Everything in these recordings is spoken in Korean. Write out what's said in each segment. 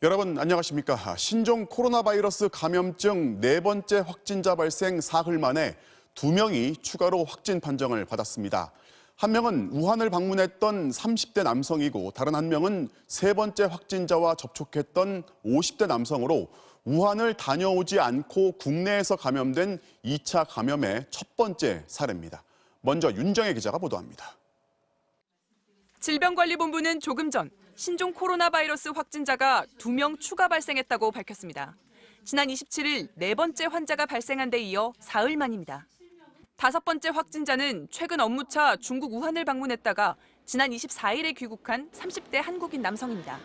여러분 안녕하십니까? 신종 코로나 바이러스 감염증 네 번째 확진자 발생 사흘 만에 2명이 추가로 확진 판정을 받았습니다. 한 명은 우한을 방문했던 30대 남성이고 다른 한 명은 세 번째 확진자와 접촉했던 50대 남성으로 우한을 다녀오지 않고 국내에서 감염된 2차 감염의 첫 번째 사례입니다. 먼저 윤정혜 기자가 보도합니다. 질병관리본부는 조금 전 신종 코로나 바이러스 확진자가 2명 추가 발생했다고 밝혔습니다. 지난 27일 네 번째 환자가 발생한 데 이어 사흘 만입니다. 다섯 번째 확진자는 최근 업무차 중국 우한을 방문했다가 지난 24일에 귀국한 30대 한국인 남성입니다.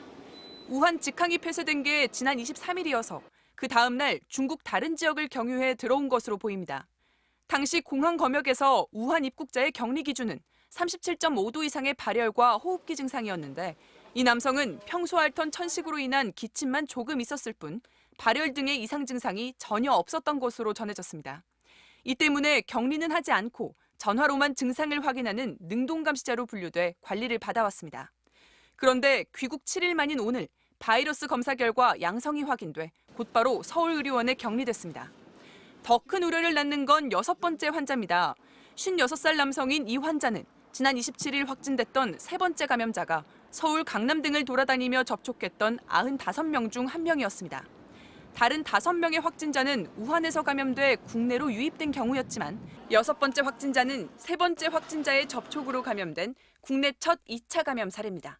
우한 직항이 폐쇄된 게 지난 23일이어서 그 다음 날 중국 다른 지역을 경유해 들어온 것으로 보입니다. 당시 공항 검역에서 우한 입국자의 격리 기준은 37.5도 이상의 발열과 호흡기 증상이었는데 이 남성은 평소 앓던 천식으로 인한 기침만 조금 있었을 뿐 발열 등의 이상 증상이 전혀 없었던 것으로 전해졌습니다. 이 때문에 격리는 하지 않고 전화로만 증상을 확인하는 능동감시자로 분류돼 관리를 받아왔습니다. 그런데 귀국 7일 만인 오늘 바이러스 검사 결과 양성이 확인돼 곧바로 서울의료원에 격리됐습니다. 더 큰 우려를 낳는 건 여섯 번째 환자입니다. 56살 남성인 이 환자는 지난 27일 확진됐던 세 번째 감염자가 서울, 강남 등을 돌아다니며 접촉했던 95명 중 한 명이었습니다. 다른 5명의 확진자는 우한에서 감염돼 국내로 유입된 경우였지만 여섯 번째 확진자는 세 번째 확진자의 접촉으로 감염된 국내 첫 2차 감염 사례입니다.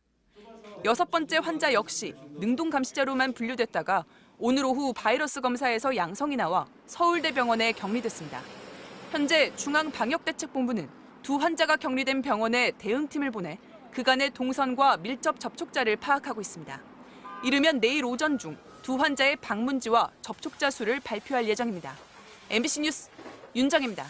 여섯 번째 환자 역시 능동감시자로만 분류됐다가 오늘 오후 바이러스 검사에서 양성이 나와 서울대병원에 격리됐습니다. 현재 중앙방역대책본부는 두 환자가 격리된 병원에 대응팀을 보내 그간의 동선과 밀접 접촉자를 파악하고 있습니다. 이르면 내일 오전 중 두 환자의 방문지와 접촉자 수를 발표할 예정입니다. MBC 뉴스 윤정혜입니다.